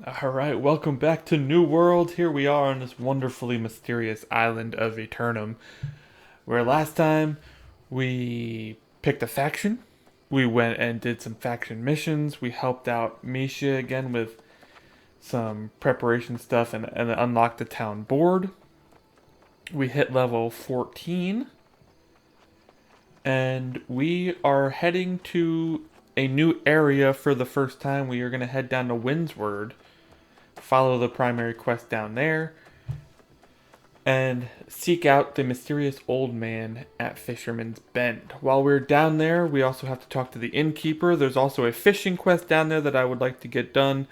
Alright, welcome back to New World. Here we are on this wonderfully mysterious island of Eternum, where last time we picked a faction. We went and did some faction missions. We helped out Misha again with some preparation stuff and unlocked the town board. We hit level 14, and we are heading to a new area for the first time. We are going to head down to Windsward, follow the primary quest down there, and seek out the mysterious old man at Fisherman's Bend. While we're down there, we also have to talk to the innkeeper. There's also a fishing quest down there that I would like to get done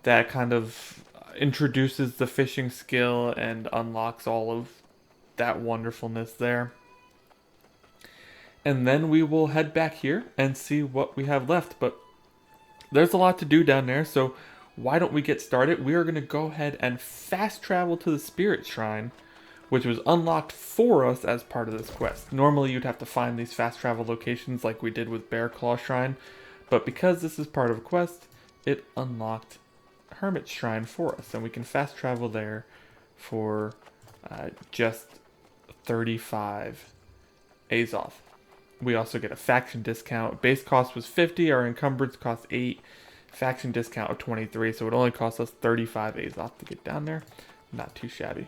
that kind of introduces the fishing skill and unlocks all of that wonderfulness there. And then we will head back here and see what we have left. But there's a lot to do down there, so why don't we get started? We are going to go ahead and fast travel to the Spirit Shrine, which was unlocked for us as part of this quest. Normally you'd have to find these fast travel locations like we did with Bear Claw Shrine, but because this is part of a quest, it unlocked Hermit Shrine for us, and we can fast travel there for just 35 Azoth. We also get a faction discount. Base cost was 50, our encumbrance cost 8, faction discount of 23, so it only cost us 35 Azoth to get down there. Not too shabby.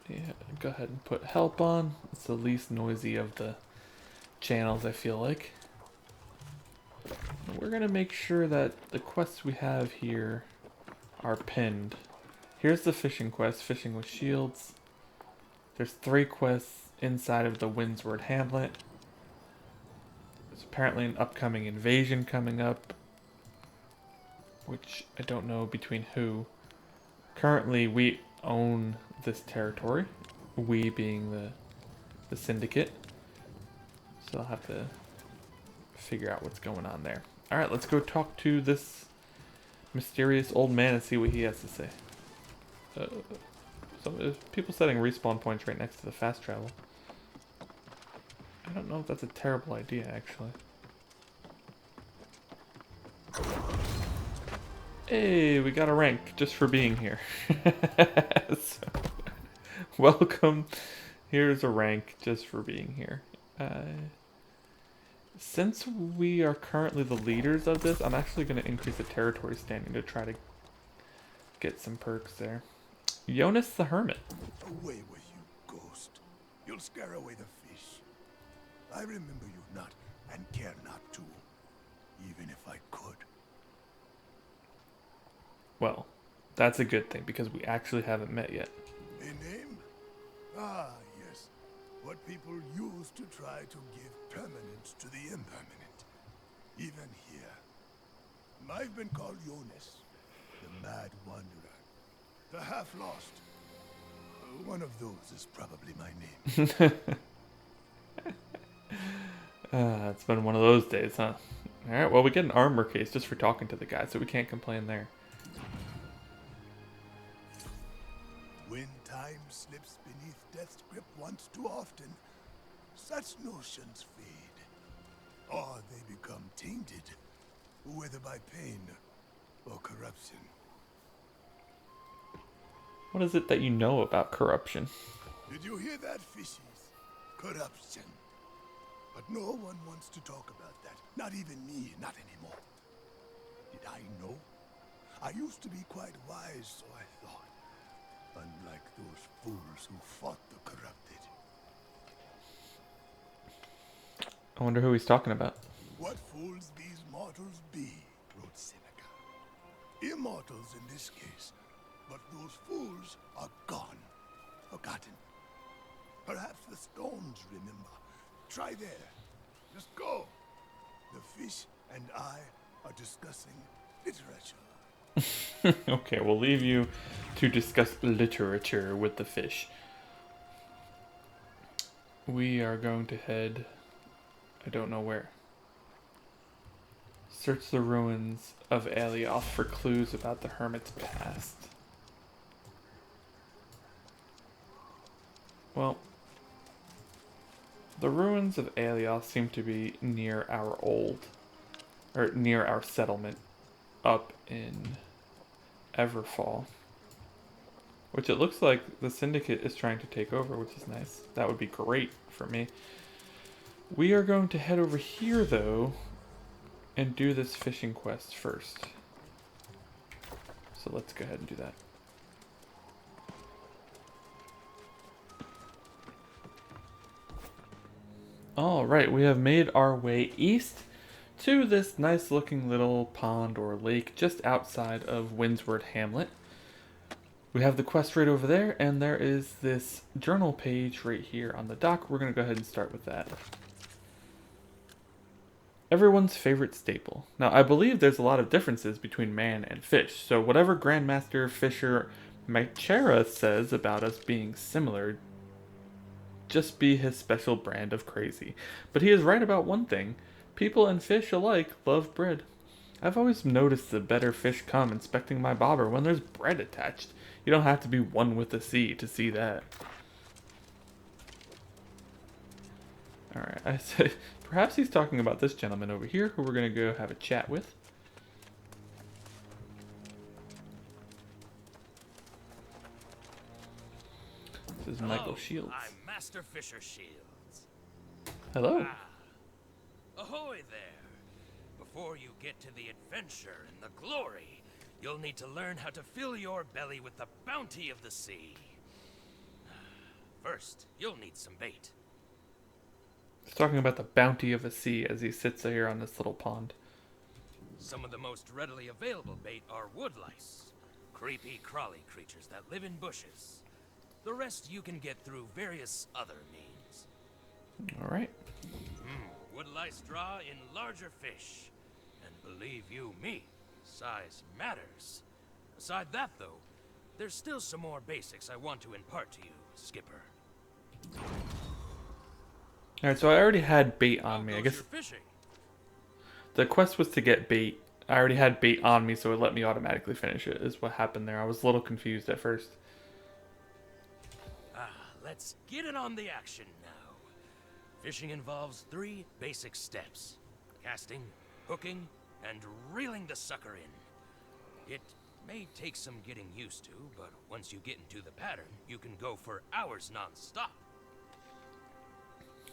Yeah, go ahead and put help on. It's the least noisy of the channels, I feel like. We're gonna make sure that the quests we have here are pinned. Here's the fishing quest, fishing with shields. There's 3 quests inside of the Windsward Hamlet. There's apparently an upcoming invasion coming up, which I don't know between who. Currently, we own this territory, we being the syndicate, so I'll have to figure out what's going on there. Alright, let's go talk to this mysterious old man and see what he has to say. So there's people setting respawn points right next to the fast travel. I don't know if that's a terrible idea, actually. Hey, we got a rank just for being here. So, welcome. Here's a rank just for being here. Since we are currently the leaders of this, I'm actually going to increase the territory standing to try to get some perks there. Yonas the Hermit. Away with you, ghost. You'll scare away the fish. I remember you not, and care not to, even if I could. Well, that's a good thing, because we actually haven't met yet. A name? Ah, yes. What people use to try to give permanence to the impermanent. Even here. I've been called Yonas, the Mad Wanderer, the Half-Lost. One of those is probably my name. It's been one of those days, huh? Alright, well, we get an armor case just for talking to the guy, so we can't complain there. When time slips beneath death's grip once too often, such notions fade. Or they become tainted, whether by pain or corruption. What is it that you know about corruption? Did you hear that, fishies? Corruption. But no one wants to talk about that. Not even me, not anymore. Did I know? I used to be quite wise, so I thought. Unlike those fools who fought the corrupted. I wonder who he's talking about. What fools these mortals be, wrote Seneca. Immortals in this case, but those fools are gone, forgotten. Perhaps the stones remember. Try there. Just go. The fish and I are discussing literature. Okay, we'll leave you to discuss literature with the fish. We are going to head, I don't know where. Search the ruins of Alioth for clues about the Hermit's past. Well, the ruins of Alioth seem to be near near our settlement up in Everfall. Which it looks like the Syndicate is trying to take over, which is nice. That would be great for me. We are going to head over here, though, and do this fishing quest first. So let's go ahead and do that. Alright, we have made our way east to this nice looking little pond or lake just outside of Windsward Hamlet. We have the quest right over there, and there is this journal page right here on the dock. We're going to go ahead and start with that. Everyone's favorite staple. Now, I believe there's a lot of differences between man and fish, so whatever Grandmaster Fisher Mychera says about us being similar, just be his special brand of crazy. But he is right about one thing. People and fish alike love bread. I've always noticed the better fish come inspecting my bobber when there's bread attached. You don't have to be one with the sea to see that. Alright, I said perhaps he's talking about this gentleman over here who we're going to go have a chat with. This is Michael Shields. I'm Master Fisher Shields. Hello. Ahoy there. Before you get to the adventure and the glory, you'll need to learn how to fill your belly with the bounty of the sea. First, you'll need some bait. He's talking about the bounty of a sea as he sits here on this little pond. Some of the most readily available bait are woodlice, creepy crawly creatures that live in bushes. The rest you can get through various other means. Alright. Woodlice draw in larger fish. And believe you me, size matters. Aside that though, there's still some more basics I want to impart to you, Skipper. Alright, so I already had bait on me. I How guess goes your fishing? the quest was to get bait. I already had bait on me, so it let me automatically finish it, is what happened there. I was a little confused at first. Let's get it on the action now. Fishing involves 3 basic steps. Casting, hooking, and reeling the sucker in. It may take some getting used to, but once you get into the pattern, you can go for hours non-stop.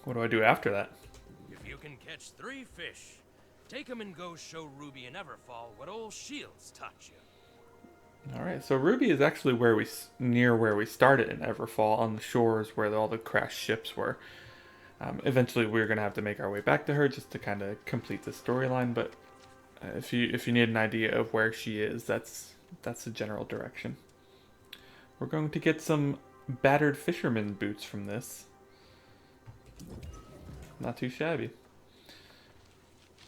What do I do after that? If you can catch 3 fish, take them and go show Ruby and Everfall what old Shields taught you. Alright, so Ruby is actually near where we started in Everfall, on the shores where all the crashed ships were. Eventually we're going to have to make our way back to her just to kind of complete the storyline, but if you need an idea of where she is, that's the general direction. We're going to get some battered fisherman boots from this. Not too shabby.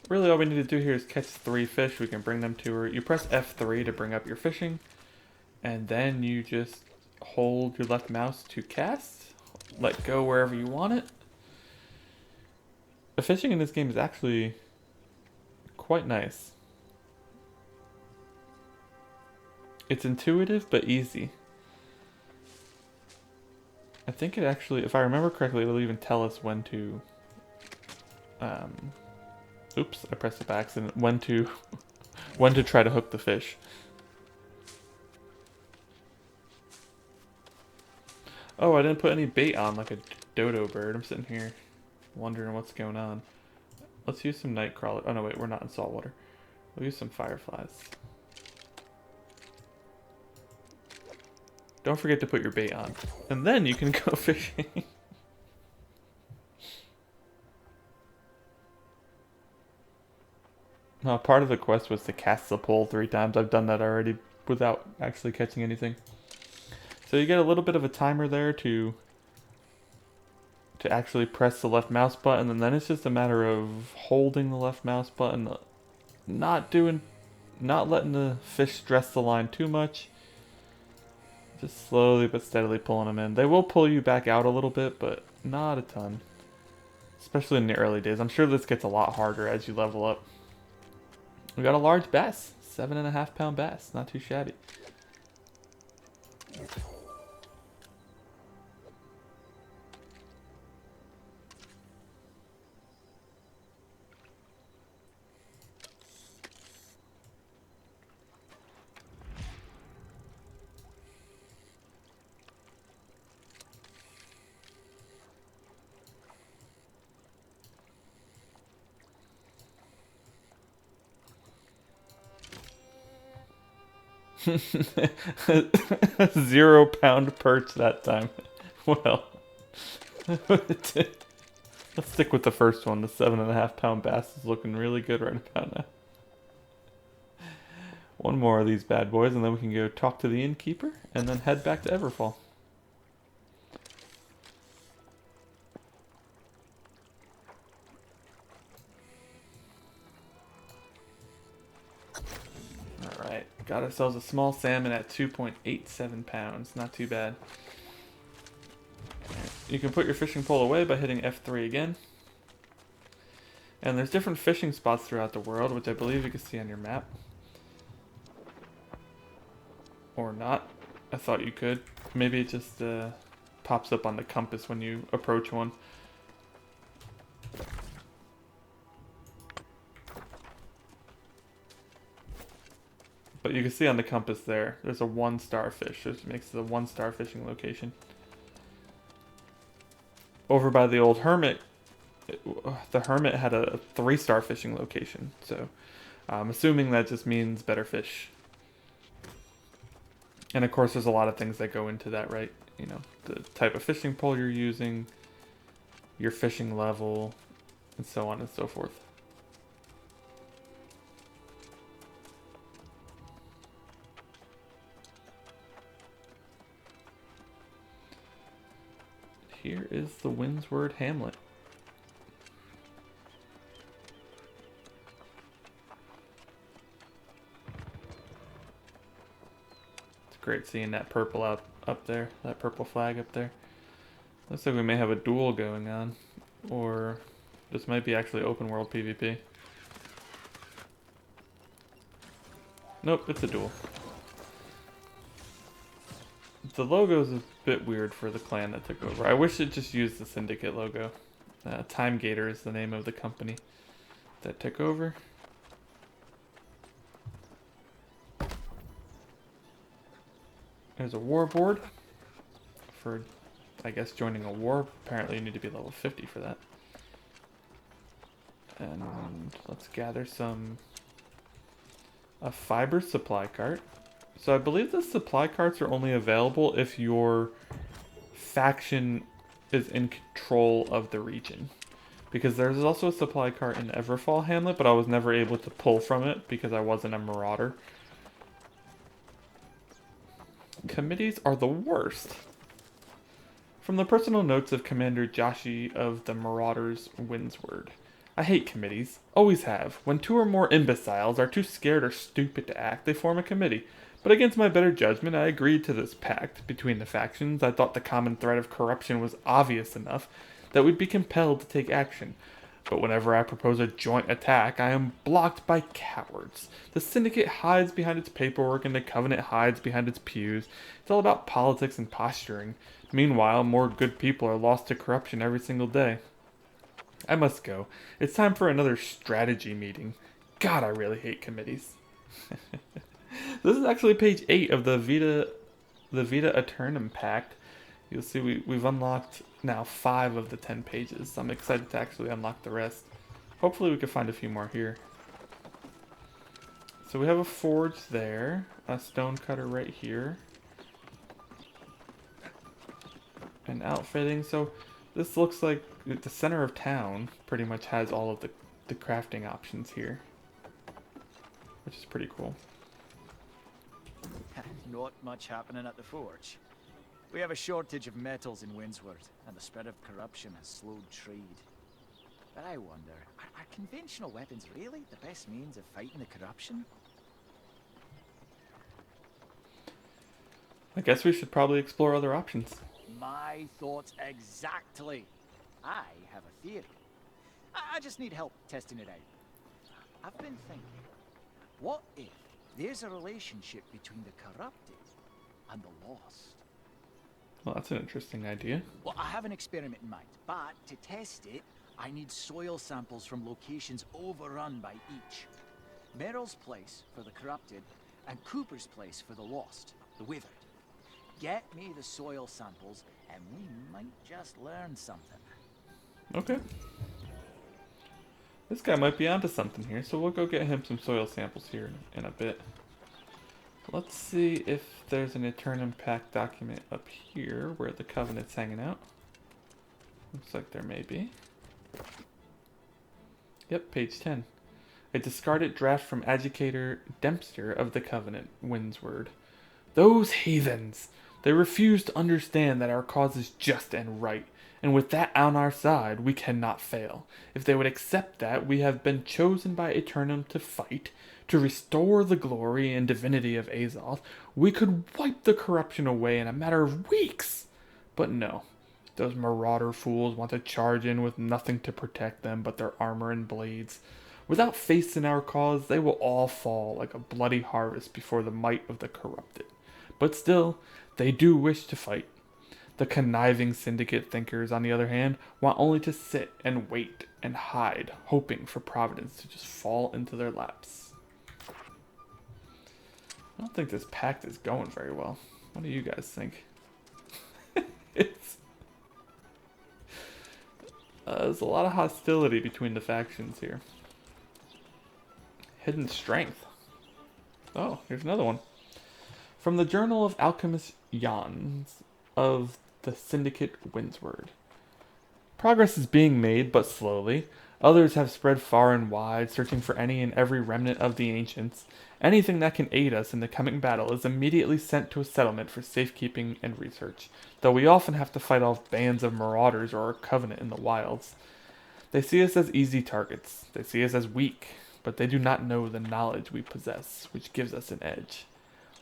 Really all we need to do here is catch 3 fish. We can bring them to her. You press F3 to bring up your fishing, and then you just hold your left mouse to cast, let go wherever you want it. The fishing in this game is actually quite nice. It's intuitive but easy. I think it actually, if I remember correctly, it'll even tell us when to oops, I pressed it by accident. When to try to hook the fish. Oh, I didn't put any bait on like a dodo bird. I'm sitting here wondering what's going on. Let's use some night crawler. Oh no, wait, we're not in saltwater. We'll use some fireflies. Don't forget to put your bait on. And then you can go fishing. Part of the quest was to cast the pole 3 times. I've done that already without actually catching anything. So you get a little bit of a timer there to actually press the left mouse button, and then it's just a matter of holding the left mouse button, not letting the fish stress the line too much. Just slowly but steadily pulling them in. They will pull you back out a little bit, but not a ton. Especially in the early days. I'm sure this gets a lot harder as you level up. We got a large bass, 7.5 pound bass, not too shabby. £0 perch that time. Well, let's stick with the first one. The 7.5 pound bass is looking really good right about now. One more of these bad boys, and then we can go talk to the innkeeper, and then head back to Everfall. Alright, got ourselves a small salmon at 2.87 pounds. Not too bad. You can put your fishing pole away by hitting F3 again. And there's different fishing spots throughout the world, which I believe you can see on your map. Or not. I thought you could. Maybe it just pops up on the compass when you approach one. But you can see on the compass there's a 1-star fish, which makes it a 1-star fishing location. Over by the old Hermit, the Hermit had a 3-star fishing location. So I'm assuming that just means better fish. And of course there's a lot of things that go into that, right? You know, the type of fishing pole you're using, your fishing level, and so on and so forth. Here is the Windsward Hamlet. It's great seeing that purple up there, that purple flag up there. Looks like we may have a duel going on, or this might be actually open world PvP. Nope, it's a duel. The logo is a bit weird for the clan that took over. I wish it just used the Syndicate logo. Time Gator is the name of the company that took over. There's a war board for, I guess, joining a war. Apparently you need to be level 50 for that. And let's gather a fiber supply cart. So I believe the supply carts are only available if your faction is in control of the region. Because there's also a supply cart in Everfall Hamlet, but I was never able to pull from it because I wasn't a marauder. Committees are the worst. From the personal notes of Commander Joshi of the Marauders Windsward. I hate committees. Always have. When 2 or more imbeciles are too scared or stupid to act, they form a committee. But against my better judgment, I agreed to this pact between the factions. I thought the common threat of corruption was obvious enough that we'd be compelled to take action. But whenever I propose a joint attack, I am blocked by cowards. The Syndicate hides behind its paperwork and the Covenant hides behind its pews. It's all about politics and posturing. Meanwhile, more good people are lost to corruption every single day. I must go. It's time for another strategy meeting. God, I really hate committees. This is actually page 8 of the Vita Aeternum Pact. You'll see we've unlocked now 5 of the 10 pages. I'm excited to actually unlock the rest. Hopefully we can find a few more here. So we have a forge there, a stone cutter right here, and outfitting. So this looks like the center of town pretty much has all of the crafting options here, which is pretty cool. Not much happening at the forge. We have a shortage of metals in Windsward, and the spread of corruption has slowed trade. But I wonder, are conventional weapons really the best means of fighting the corruption? I guess we should probably explore other options. My thoughts exactly. I have a theory. I just need help testing it out. I've been thinking, What if there's a relationship between the corrupted and the lost? Well, that's an interesting idea. Well, I have an experiment in mind, but to test it, I need soil samples from locations overrun by each. Merrill's place for the corrupted, and Cooper's place for the lost, the withered. Get me the soil samples, and we might just learn something. Okay. This guy might be onto something here, so we'll go get him some soil samples here in a bit. Let's see if there's an Eternum Pact document up here where the Covenant's hanging out. Looks like there may be. Yep, page 10. A discarded draft from Adjudicator Dempster of the Covenant, Windsward. Those heathens! They refuse to understand that our cause is just and right, and with that on our side, we cannot fail. If they would accept that we have been chosen by Eternum to fight, to restore the glory and divinity of Azoth, we could wipe the corruption away in a matter of weeks. But no, those marauder fools want to charge in with nothing to protect them but their armor and blades. Without faith in our cause, they will all fall like a bloody harvest before the might of the corrupted. But still, they do wish to fight. The conniving syndicate thinkers, on the other hand, want only to sit and wait and hide, hoping for Providence to just fall into their laps. I don't think this pact is going very well. What do you guys think? There's a lot of hostility between the factions here. Hidden strength. Oh, here's another one. From the Journal of Alchemist Yonas of the Syndicate Windsward. Progress is being made, but slowly. Others have spread far and wide, searching for any and every remnant of the ancients. Anything that can aid us in the coming battle is immediately sent to a settlement for safekeeping and research, though we often have to fight off bands of marauders or a covenant in the wilds. They see us as easy targets. They see us as weak, but they do not know the knowledge we possess, which gives us an edge.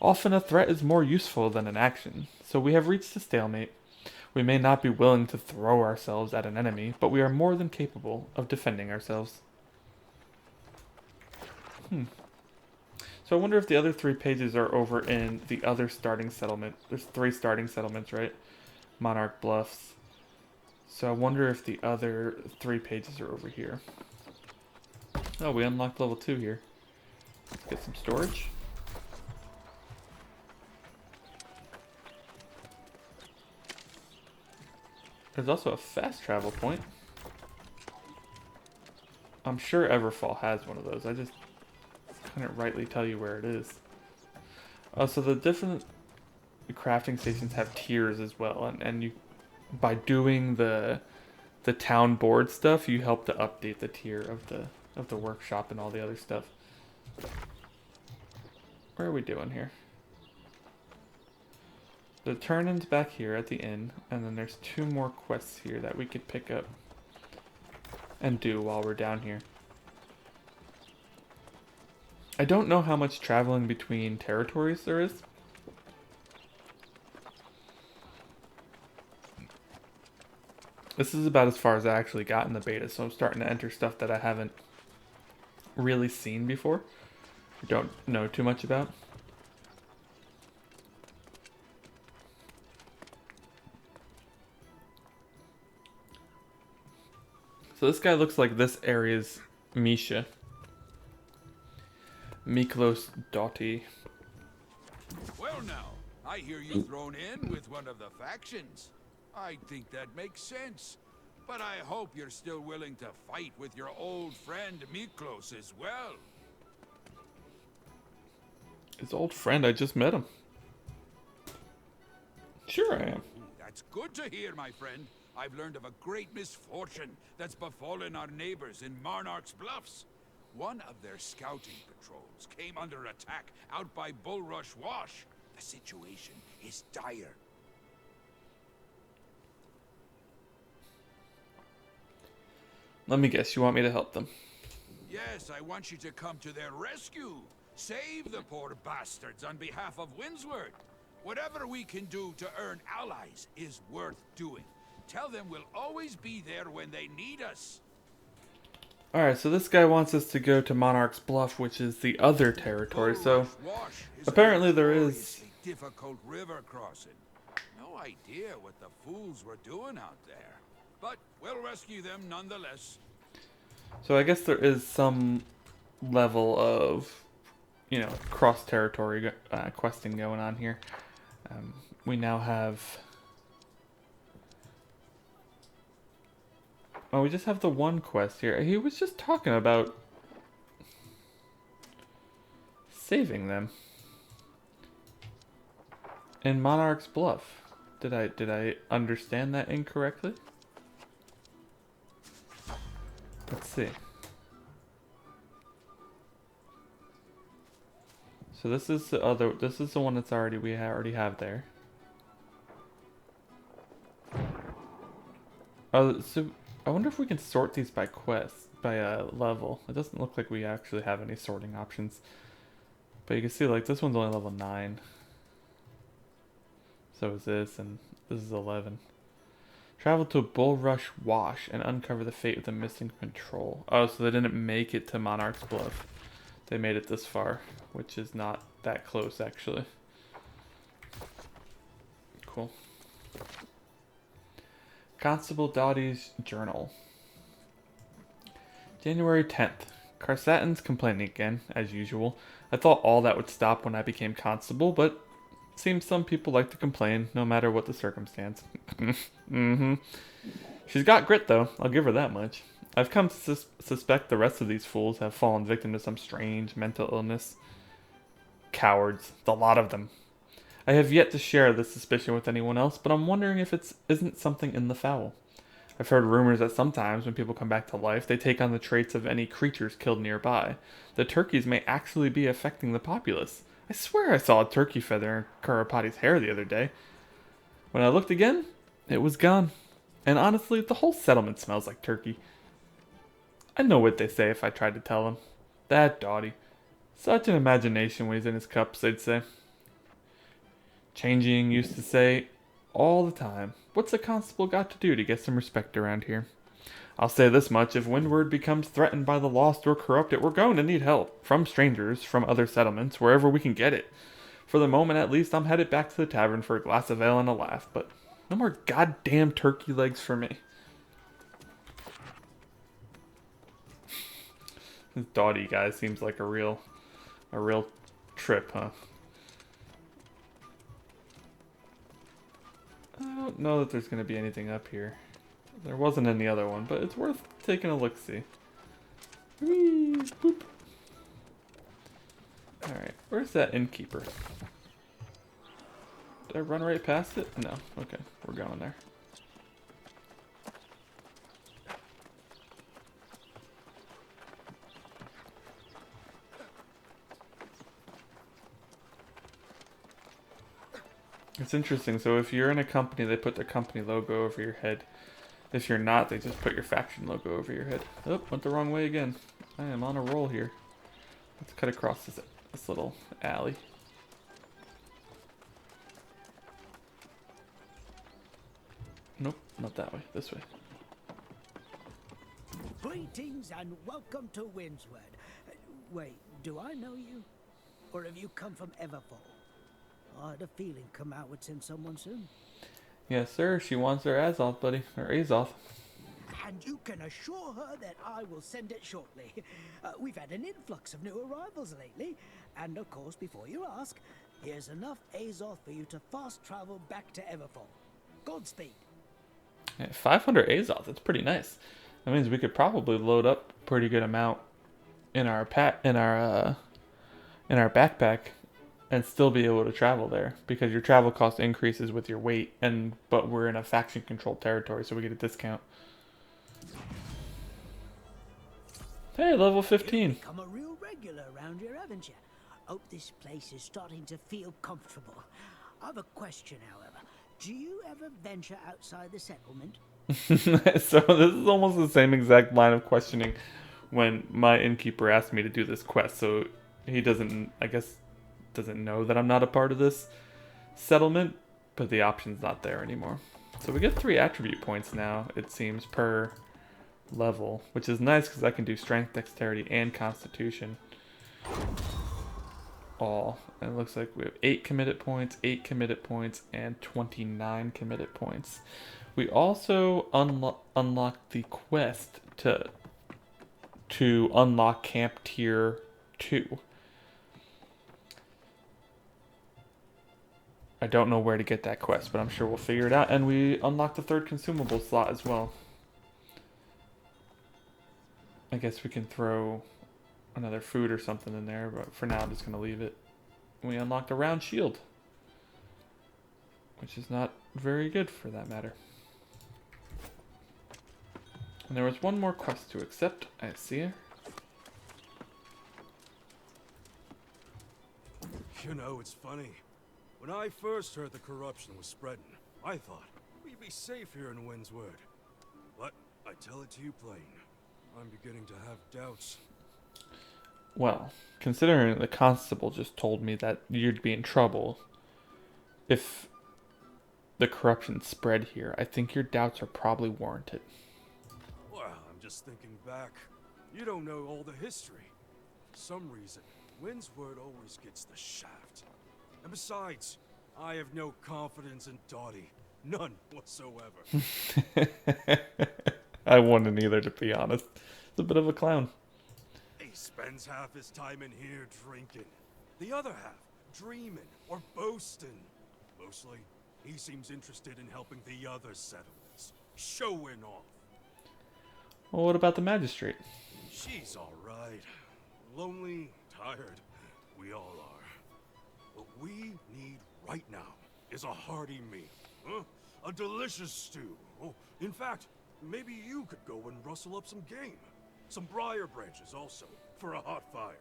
Often a threat is more useful than an action, so we have reached a stalemate. We may not be willing to throw ourselves at an enemy, but we are more than capable of defending ourselves. So I wonder if the other 3 pages are over in the other starting settlement. There's 3 starting settlements, right? Monarch Bluffs. So I wonder if the other 3 pages are over here. Oh, we unlocked level 2 here. Let's get some storage. There's also a fast travel point. I'm sure Everfall has one of those. I just couldn't rightly tell you where it is. Oh, so the different crafting stations have tiers as well, and you, by doing the town board stuff, you help to update the tier of the workshop and all the other stuff. Where are we doing here? The turn-in's back here at the inn, and then there's 2 more quests here that we could pick up and do while we're down here. I don't know how much traveling between territories there is. This is about as far as I actually got in the beta, so I'm starting to enter stuff that I haven't really seen before, or don't know too much about. So this guy looks like this area's Misha. Miklos Dotti. Well now, I hear you thrown in with one of the factions. I think that makes sense. But I hope you're still willing to fight with your old friend Miklos as well. His old friend, I just met him. Sure I am. That's good to hear, my friend. I've learned of a great misfortune that's befallen our neighbors in Monarch's Bluffs. One of their scouting patrols came under attack out by Bullrush Wash. The situation is dire. Let me guess, you want me to help them? Yes, I want you to come to their rescue. Save the poor bastards on behalf of Windsward. Whatever we can do to earn allies is worth doing. Tell them we'll always be there when they need us. Alright, so this guy wants us to go to Monarch's Bluff, which is the other territory. So Bullrush Wash is apparently a there is... notoriously difficult river crossing. No idea what the fools were doing out there. But we'll rescue them nonetheless. So I guess there is some level of, you know, cross-territory questing going on here. We now have... Oh, we just have the one quest here. He was just talking about saving them in Monarch's Bluff. Did I understand that incorrectly? Let's see. So this is the other. This is the one that's already already have there. Oh, so I wonder if we can sort these by quest, by level. It doesn't look like we actually have any sorting options. But you can see, like, this one's only level 9. So is this, and this is 11. Travel to Bullrush Wash and uncover the fate of the missing control. Oh, so they didn't make it to Monarch's Bluff. They made it this far, which is not that close, actually. Cool. Constable Dottie's Journal. January 10th. Carsatin's complaining again, as usual. I thought all that would stop when I became constable, but seems some people like to complain, no matter what the circumstance. Mm-hmm. She's got grit, though. I'll give her that much. I've come to suspect the rest of these fools have fallen victim to some strange mental illness. Cowards. The lot of them. I have yet to share this suspicion with anyone else, but I'm wondering if it isn't something in the fowl. I've heard rumors that sometimes when people come back to life, they take on the traits of any creatures killed nearby. The turkeys may actually be affecting the populace. I swear I saw a turkey feather in Kurapati's hair the other day. When I looked again, it was gone. And honestly, the whole settlement smells like turkey. I know what they say if I tried to tell them. That Dottie. Such an imagination when he's in his cups, they'd say. Changing used to say all the time, what's a constable got to do to get some respect around here? I'll say this much, if Windward becomes threatened by the lost or corrupted, we're going to need help. From strangers, from other settlements, wherever we can get it. For the moment, at least, I'm headed back to the tavern for a glass of ale and a laugh, but no more goddamn turkey legs for me. This Dottie guy seems like a real trip, huh? I don't know that there's going to be anything up here. There wasn't any other one, but it's worth taking a look-see. Boop. Alright, where's that innkeeper? Did I run right past it? No. Okay, we're going there. It's interesting. So if you're in a company, they put the company logo over your head. If you're not, they just put your faction logo over your head. Oh, went the wrong way again. I am on a roll here. Let's cut across this little alley. Nope, not that way. This way. Greetings and welcome to Windsward. Wait, do I know you? Or have you come from Everfall? I had a feeling come out would send someone soon. Yes, sir. She wants her Azoth, buddy. Or Azoth. And you can assure her that I will send it shortly. We've had an influx of new arrivals lately. And of course, before you ask, here's enough Azoth for you to fast travel back to Everfall. Godspeed. Yeah, 500 Azoth. That's pretty nice. That means we could probably load up a pretty good amount in our backpack and still be able to travel there, because your travel cost increases with your weight, but we're in a faction controlled territory, so we get a discount. Hey, level 15. You've become a real regular around here, haven't you? Hope this place is starting to feel comfortable. I've a question, however. Do you ever venture outside the settlement? So this is almost the same exact line of questioning when my innkeeper asked me to do this quest. So he doesn't know that I'm not a part of this settlement, but the option's not there anymore. So we get 3 attribute points now, it seems, per level, which is nice because I can do strength, dexterity, and constitution all. And it looks like we have 8 committed points, 8 committed points, and 29 committed points. We also unlocked the quest to unlock camp tier 2. I don't know where to get that quest, but I'm sure we'll figure it out. And we unlocked the 3rd consumable slot as well. I guess we can throw another food or something in there, but for now I'm just going to leave it. We unlocked a round shield, which is not very good for that matter. And there was one more quest to accept. I see her. You know, it's funny. When I first heard the corruption was spreading, I thought we'd be safe here in Windsward. But I tell it to you plain, I'm beginning to have doubts. Well, considering the constable just told me that you'd be in trouble if the corruption spread here, I think your doubts are probably warranted. Well, I'm just thinking back. You don't know all the history. For some reason, Windsward always gets the shaft. And besides, I have no confidence in Dottie. None whatsoever. I wouldn't either, to be honest. He's a bit of a clown. He spends half his time in here drinking. The other half, dreaming or boasting. Mostly, he seems interested in helping the other settlements. Showing off. Well, what about the magistrate? She's alright. Lonely, tired. We all are. What we need right now is a hearty meal. Huh? A delicious stew. Oh, in fact, maybe you could go and rustle up some game. Some briar branches also, for a hot fire.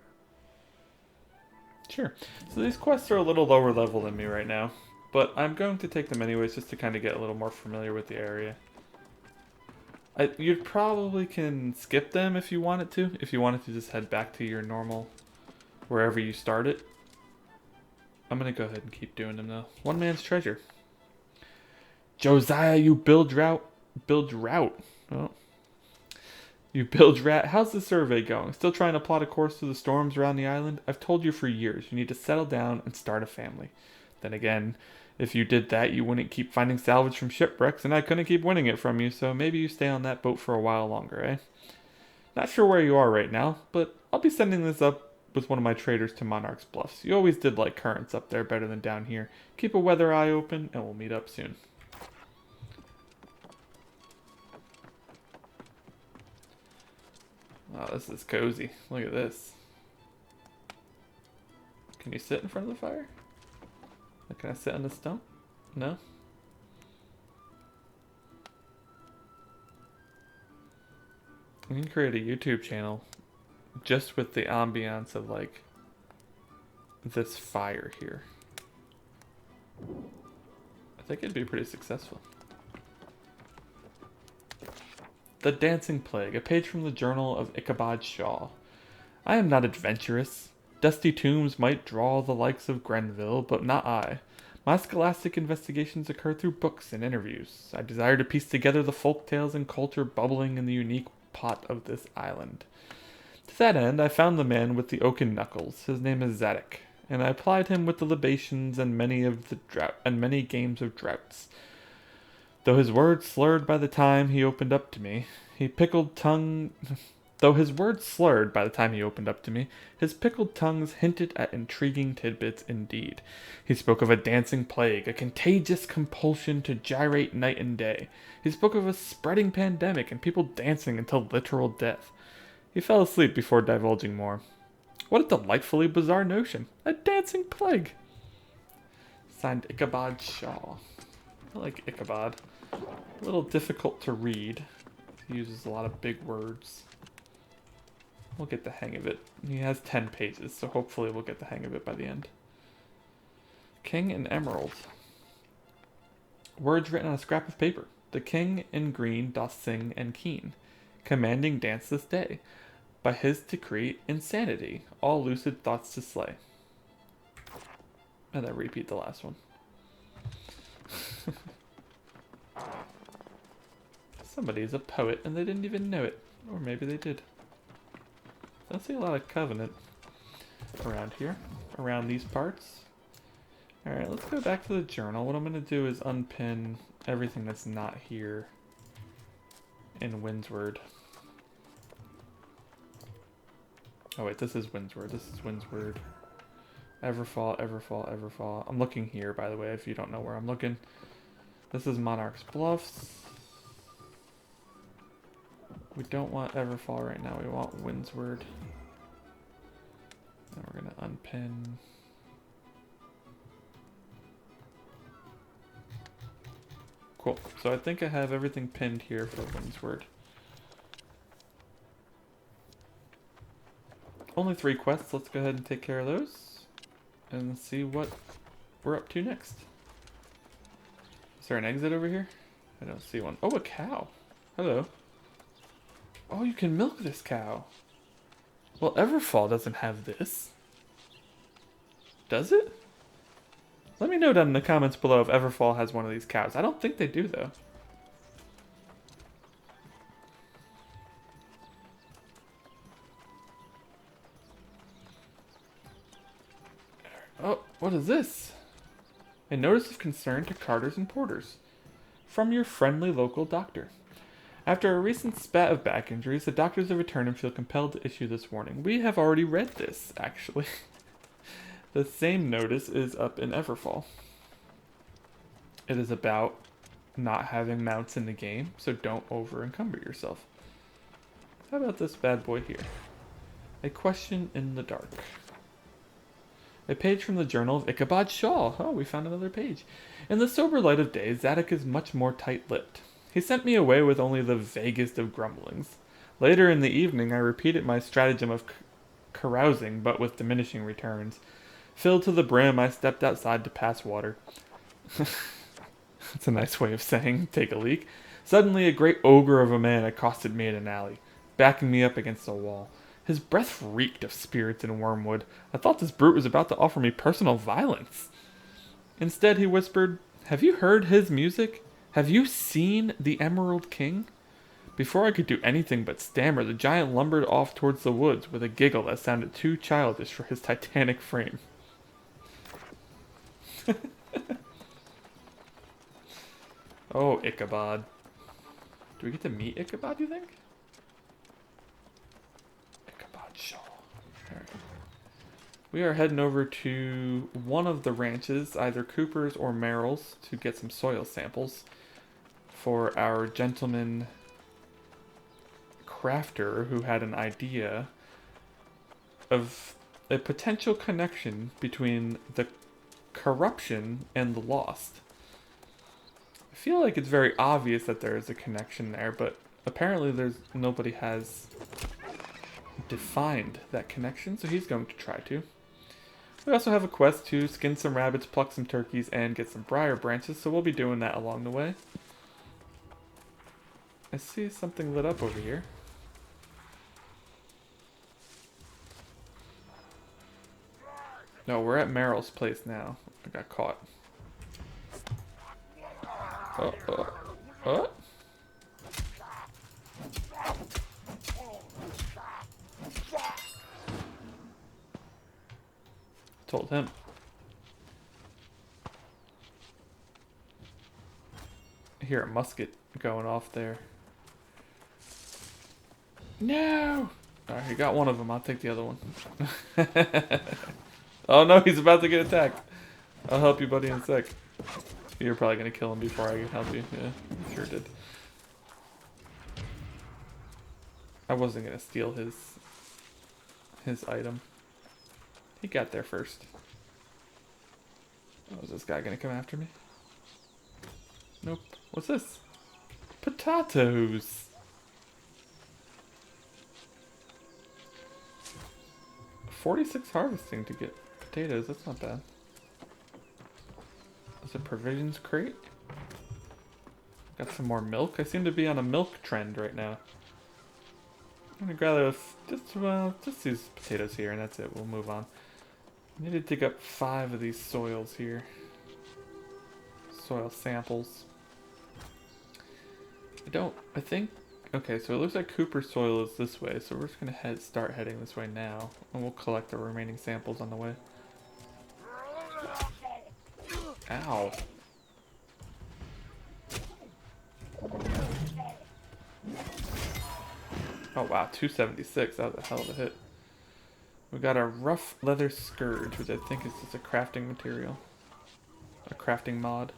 Sure. So these quests are a little lower level than me right now, but I'm going to take them anyways just to kind of get a little more familiar with the area. You probably can skip them if you wanted to. If you wanted to just head back to your normal, wherever you started. I'm going to go ahead and keep doing them though. One man's treasure. Josiah, you build route. Oh. You build rat. How's the survey going? Still trying to plot a course through the storms around the island? I've told you for years, you need to settle down and start a family. Then again, if you did that, you wouldn't keep finding salvage from shipwrecks, and I couldn't keep winning it from you, so maybe you stay on that boat for a while longer, eh? Not sure where you are right now, but I'll be sending this up with one of my traders to Monarch's Bluffs. You always did like currents up there better than down here. Keep a weather eye open, and we'll meet up soon. Oh, this is cozy. Look at this. Can you sit in front of the fire? Or can I sit on the stump? No? You can create a YouTube channel just with the ambiance of like this fire here. I think it'd be pretty successful. The Dancing Plague, a page from the journal of Ichabod Shaw. I am not adventurous. Dusty tombs might draw the likes of Grenville, but not I. My scholastic investigations occur through books and interviews. I desire to piece together the folk tales and culture bubbling in the unique pot of this island. To that end, I found the man with the oaken knuckles. His name is Zadok, and I plied him with the libations and many games of draughts. Though his words slurred by the time he opened up to me, his pickled tongues hinted at intriguing tidbits indeed. He spoke of a dancing plague, a contagious compulsion to gyrate night and day. He spoke of a spreading pandemic and people dancing until literal death. He fell asleep before divulging more. What a delightfully bizarre notion. A dancing plague. Signed Ichabod Shaw. I like Ichabod. A little difficult to read. He uses a lot of big words. We'll get the hang of it. He has 10 pages, so hopefully we'll get the hang of it by the end. King and Emerald. Words written on a scrap of paper. The king in green doth sing and keen, commanding dance this day. By his decree, insanity, all lucid thoughts to slay. And then repeat the last one. Somebody's a poet and they didn't even know it. Or maybe they did. I don't see a lot of Covenant around here. Around these parts. Alright, let's go back to the journal. What I'm going to do is unpin everything that's not here in Windsward. Oh wait, this is Windsward. This is Windsward. Everfall, Everfall, Everfall. I'm looking here, by the way, if you don't know where I'm looking. This is Monarch's Bluffs. We don't want Everfall right now. We want Windsward. And we're going to unpin. Cool. So I think I have everything pinned here for Windsward. Only 3 quests. Let's go ahead and take care of those. And see what we're up to next. Is there an exit over here? I don't see one. Oh, a cow. Hello. Oh, you can milk this cow. Well, Everfall doesn't have this. Does it? Let me know down in the comments below if Everfall has one of these cows. I don't think they do, though. Oh, what is this? A notice of concern to carters and porters. From your friendly local doctor. After a recent spat of back injuries, the doctors have returned and feel compelled to issue this warning. We have already read this, actually. The same notice is up in Everfall. It is about not having mounts in the game, so don't over-encumber yourself. How about this bad boy here? A question in the dark. A page from the journal of Ichabod Shaw. Oh, we found another page. In the sober light of day, Zadok is much more tight-lipped. He sent me away with only the vaguest of grumblings. Later in the evening, I repeated my stratagem of carousing, but with diminishing returns. Filled to the brim, I stepped outside to pass water. That's a nice way of saying take a leak. Suddenly, a great ogre of a man accosted me in an alley, backing me up against a wall. His breath reeked of spirits and wormwood. I thought this brute was about to offer me personal violence. Instead, he whispered, "Have you heard his music? Have you seen the Emerald King?" Before I could do anything but stammer, the giant lumbered off towards the woods with a giggle that sounded too childish for his titanic frame. Oh, Ichabod. Do we get to meet Ichabod, you think? Ichabod Shaw. Alright. We are heading over to one of the ranches, either Cooper's or Merrill's, to get some soil samples for our gentleman crafter who had an idea of a potential connection between the corruption and the lost. I feel like it's very obvious that there is a connection there, but apparently nobody has defined that connection, so he's going to try to. We also have a quest to skin some rabbits, pluck some turkeys, and get some briar branches, so we'll be doing that along the way. I see something lit up over here. No, we're at Merrill's place now. I got caught. Oh. Told him. I hear a musket going off there. No! Alright, he got one of them. I'll take the other one. Oh no, he's about to get attacked. I'll help you, buddy, in a sec. You're probably gonna kill him before I can help you. Yeah, sure did. I wasn't gonna steal his item. He got there first. Oh, is this guy gonna come after me? Nope. What's this? Potatoes! 46 harvesting to get potatoes, that's not bad. Is it provisions crate? Got some more milk. I seem to be on a milk trend right now. I'm gonna grab just these potatoes here and that's it. We'll move on. I need to dig up 5 of these soils here. Soil samples. I think, okay, so it looks like Cooper's soil is this way, so we're just gonna start heading this way now, and we'll collect the remaining samples on the way. Ow. Oh wow, 276, that was a hell of a hit. We got a rough leather scourge, which I think is just a crafting material. A crafting mod.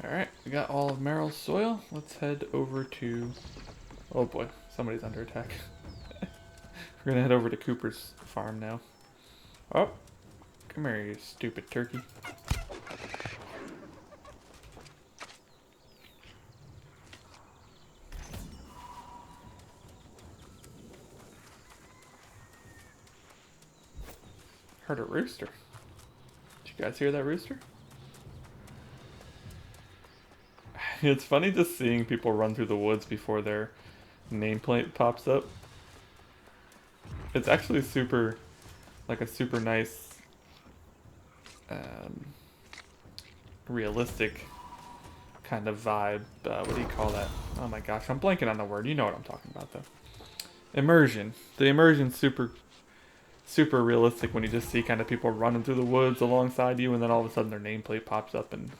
Alright, we got all of Merrill's soil. Let's head over to... Oh boy, somebody's under attack. We're gonna head over to Cooper's farm now. Oh, come here, you stupid turkey. Heard a rooster. Did you guys hear that rooster? It's funny just seeing people run through the woods before their nameplate pops up. It's actually super, like a super nice, realistic kind of vibe. What do you call that? Oh my gosh, I'm blanking on the word. You know what I'm talking about though. Immersion. The immersion's super realistic when you just see kind of people running through the woods alongside you, and then all of a sudden their nameplate pops up and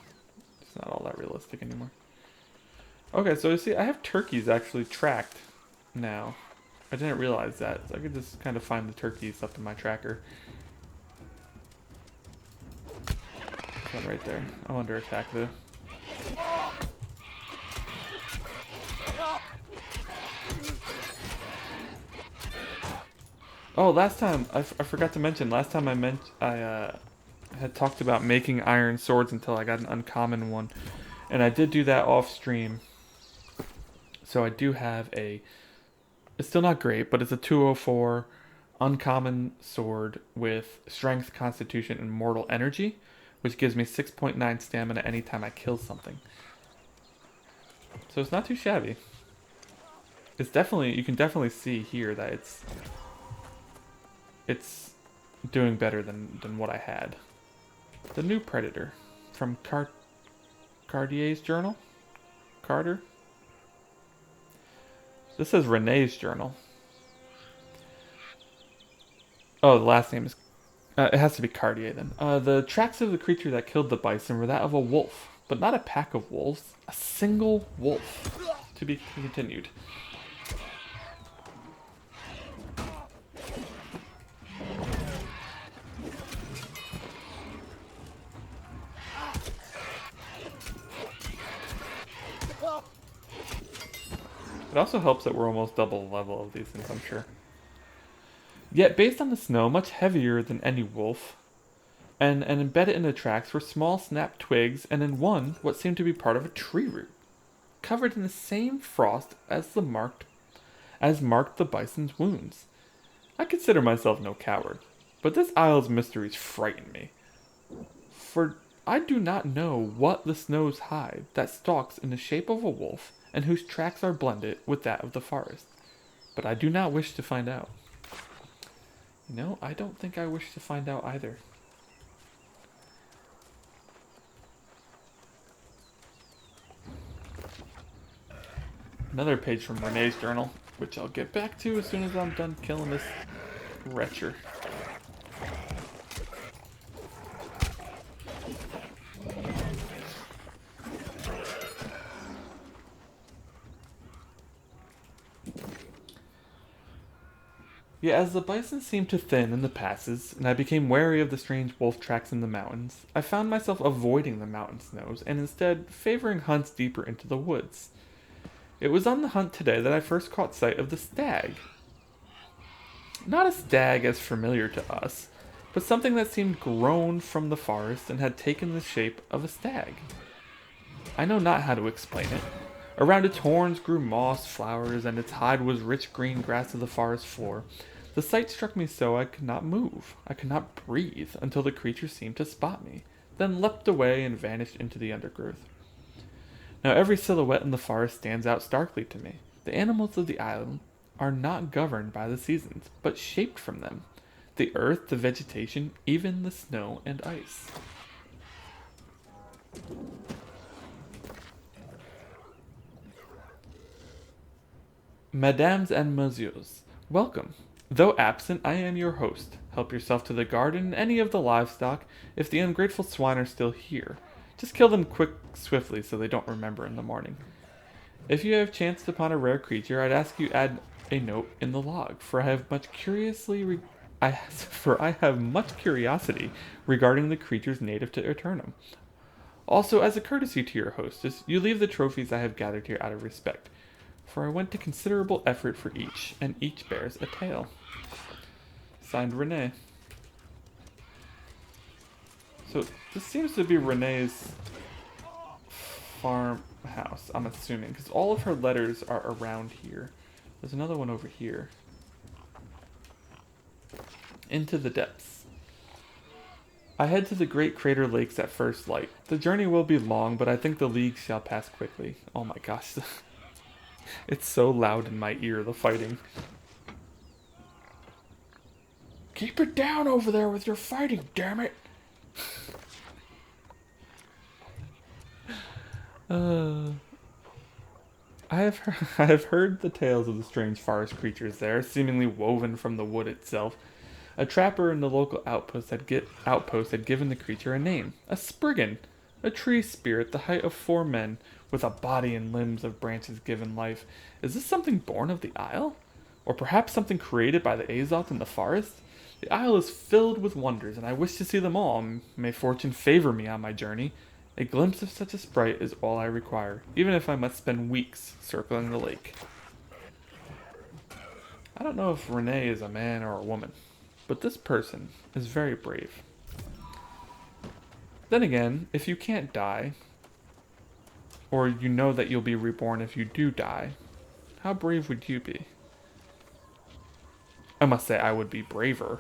it's not all that realistic anymore. Okay, so you see, I have turkeys actually tracked now. I didn't realize that, so I could just kind of find the turkeys up in my tracker. This one right there. I'm under attack though. Oh, last time, I forgot to mention, last time I had talked about making iron swords until I got an uncommon one. And I did do that off stream. So I do have it's still not great, but it's a 204 uncommon sword with strength, constitution, and mortal energy, which gives me 6.9 stamina anytime I kill something. So it's not too shabby. It's definitely, you can definitely see here that it's doing better than what I had. The new predator from Cartier's journal? Carter? This says Renee's journal. Oh, the last name is... it has to be Cartier then. The tracks of the creature that killed the bison were that of a wolf, but not a pack of wolves. A single wolf. To be continued. It also helps that we're almost double the level of these things, I'm sure. Yet, based on the snow, much heavier than any wolf, and embedded in the tracks were small snapped twigs, and in one, what seemed to be part of a tree root, covered in the same frost as marked the bison's wounds. I consider myself no coward, but this isle's mysteries frighten me. For I do not know what the snows hide that stalks in the shape of a wolf, and whose tracks are blended with that of the forest. But I do not wish to find out. You know, I don't think I wish to find out either. Another page from Renee's journal, which I'll get back to as soon as I'm done killing this wretcher. Yet as the bison seemed to thin in the passes, and I became wary of the strange wolf tracks in the mountains, I found myself avoiding the mountain snows, and instead favoring hunts deeper into the woods. It was on the hunt today that I first caught sight of the stag. Not a stag as familiar to us, but something that seemed grown from the forest and had taken the shape of a stag. I know not how to explain it. Around its horns grew moss, flowers, and its hide was rich green grass of the forest floor. The sight struck me so I could not move. I could not breathe until the creature seemed to spot me, then leapt away and vanished into the undergrowth. Now every silhouette in the forest stands out starkly to me. The animals of the island are not governed by the seasons, but shaped from them. The earth, the vegetation, even the snow and ice. Mesdames and messieurs, welcome. Though absent, I am your host. Help yourself to the garden and any of the livestock. If the ungrateful swine are still here, just kill them swiftly so they don't remember in the morning. If you have chanced upon a rare creature, I'd ask you add a note in the log, for I have much curiosity regarding the creatures native to Eternum. Also, as a courtesy to your hostess, you leave the trophies I have gathered here out of respect, for I went to considerable effort for each, and each bears a tale. Signed, Renee. So, this seems to be Renee's farmhouse, I'm assuming, because all of her letters are around here. There's another one over here. Into the depths. I head to the great crater lakes at first light. The journey will be long, but I think the leagues shall pass quickly. Oh my gosh. It's so loud in my ear, the fighting. Keep it down over there with your fighting, damn it! I have heard the tales of the strange forest creatures there, seemingly woven from the wood itself. A trapper in the local outpost had given the creature a name, a spriggan, a tree spirit the height of 4 men, with a body and limbs of branches given life. Is this something born of the Isle? Or perhaps something created by the Azoth in the forest? The Isle is filled with wonders, and I wish to see them all. May fortune favor me on my journey. A glimpse of such a sprite is all I require, even if I must spend weeks circling the lake. I don't know if Renee is a man or a woman, but this person is very brave. Then again, if you can't die, or you know that you'll be reborn if you do die, how brave would you be? I must say I would be braver.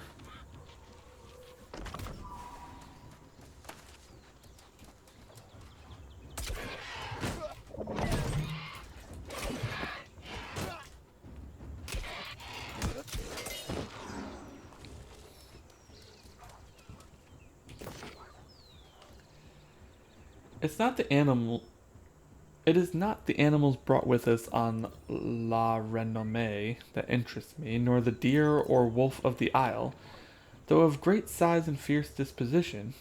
It is not the animals brought with us on La Renommée that interest me, nor the deer or wolf of the Isle, though of great size and fierce disposition.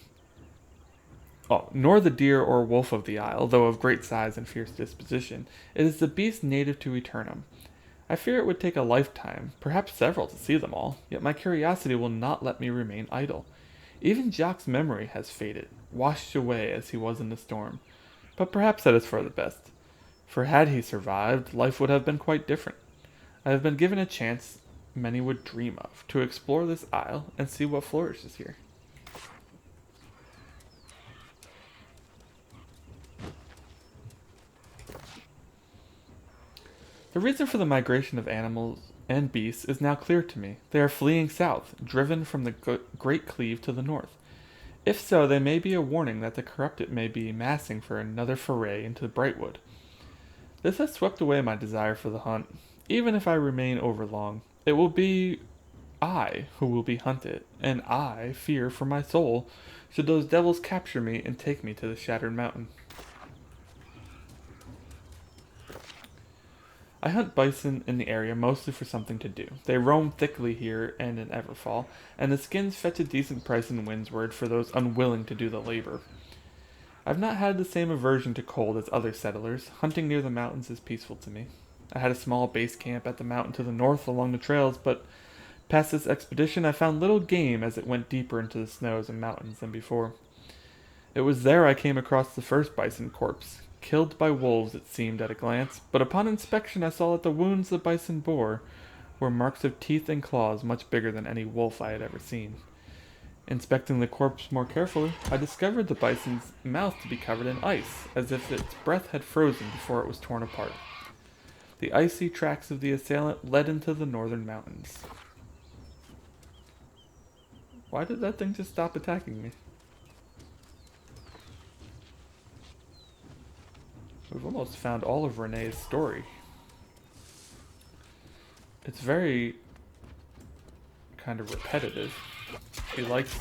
Nor the deer or wolf of the Isle, though of great size and fierce disposition. It is the beast native to Eternum. I fear it would take a lifetime, perhaps several, to see them all, yet my curiosity will not let me remain idle. Even Jacques' memory has faded, washed away as he was in the storm. But perhaps that is for the best, for had he survived, life would have been quite different. I have been given a chance many would dream of, to explore this isle and see what flourishes here. The reason for the migration of animals and beasts is now clear to me. They are fleeing south, driven from the Great Cleave to the north. If so, they may be a warning that the corrupted may be massing for another foray into Brightwood. This has swept away my desire for the hunt. Even if I remain overlong, it will be I who will be hunted, and I fear for my soul should those devils capture me and take me to the Shattered Mountain. I hunt bison in the area mostly for something to do. They roam thickly here and in Everfall, and the skins fetch a decent price in Windsward for those unwilling to do the labor. I've not had the same aversion to cold as other settlers. Hunting near the mountains is peaceful to me. I had a small base camp at the mountain to the north along the trails, but past this expedition I found little game as it went deeper into the snows and mountains than before. It was there I came across the first bison corpse. Killed by wolves, it seemed at a glance, but upon inspection I saw that the wounds the bison bore were marks of teeth and claws much bigger than any wolf I had ever seen. Inspecting the corpse more carefully, I discovered the bison's mouth to be covered in ice, as if its breath had frozen before it was torn apart. The icy tracks of the assailant led into the northern mountains. Why did that thing just stop attacking me? We've almost found all of Renee's story. It's very kind of repetitive. He likes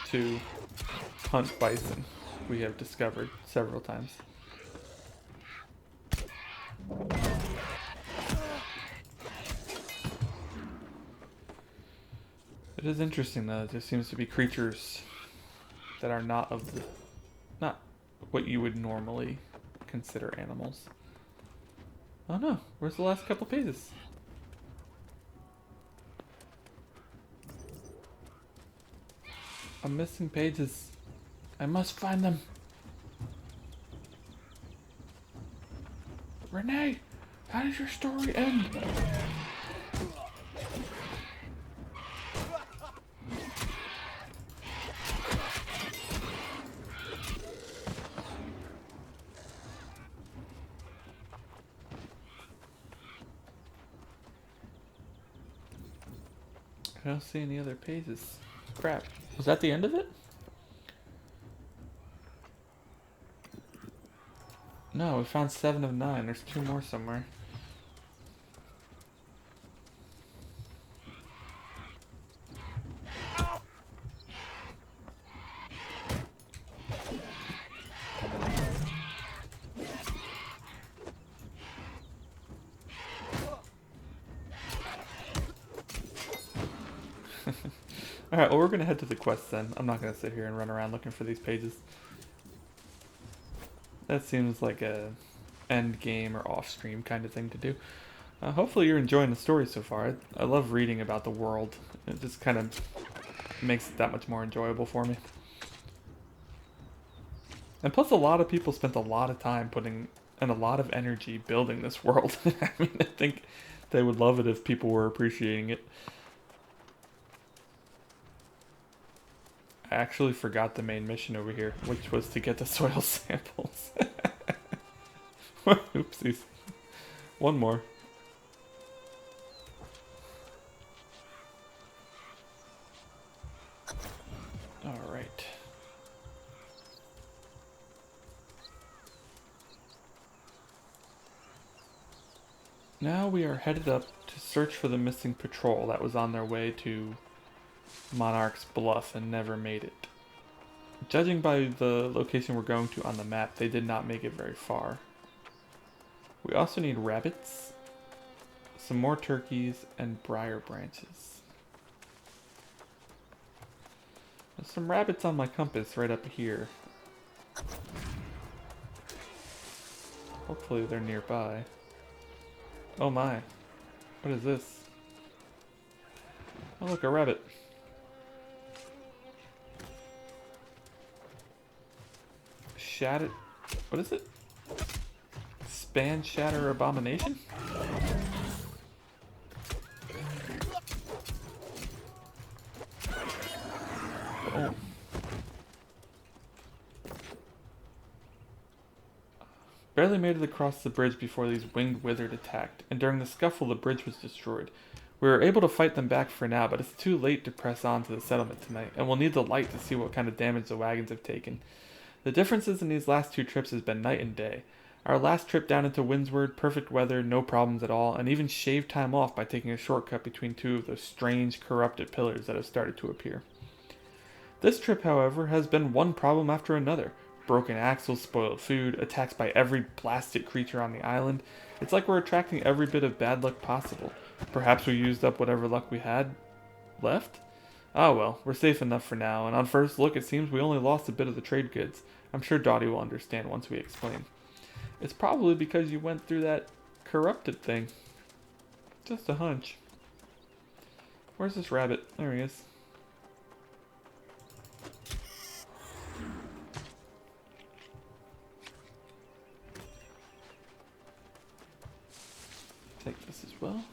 to hunt bison, we have discovered several times. It is interesting though that there seems to be creatures that are not what you would normally consider animals. Oh no, where's the last couple pages? I'm missing pages. I must find them. Renee, how does your story end? I don't see any other pages. Crap. Was that the end of it? No, we found 7 of 9. There's 2 more somewhere. Alright, well we're gonna head to the quest then. I'm not gonna sit here and run around looking for these pages. That seems like a end game or off stream kind of thing to do. Hopefully you're enjoying the story so far. I love reading about the world. It just kind of makes it that much more enjoyable for me. And plus a lot of people spent a lot of time putting in a lot of energy building this world. I mean, I think they would love it if people were appreciating it. I actually forgot the main mission over here, which was to get the soil samples. Oopsies. One more. Alright. Now we are headed up to search for the missing patrol that was on their way to Monarch's Bluff and never made it. Judging by the location we're going to on the map, they did not make it very far. We also need rabbits, some more turkeys, and briar branches. There's some rabbits on my compass right up here. Hopefully they're nearby. Oh my. What is this? Oh look, a rabbit. Shatter. What is it? Span Shatter Abomination? Oh. Barely made it across the bridge before these winged wizards attacked, and during the scuffle the bridge was destroyed. We were able to fight them back for now, but it's too late to press on to the settlement tonight, and we'll need the light to see what kind of damage the wagons have taken. The differences in these last 2 trips has been night and day. Our last trip down into Windsward, perfect weather, no problems at all, and even shaved time off by taking a shortcut between 2 of those strange, corrupted pillars that have started to appear. This trip, however, has been one problem after another. Broken axles, spoiled food, attacks by every blasted creature on the island. It's like we're attracting every bit of bad luck possible. Perhaps we used up whatever luck we had left? Ah well, we're safe enough for now, and on first look it seems we only lost a bit of the trade goods. I'm sure Dottie will understand once we explain. It's probably because you went through that corrupted thing. Just a hunch. Where's this rabbit? There he is. Take this as well.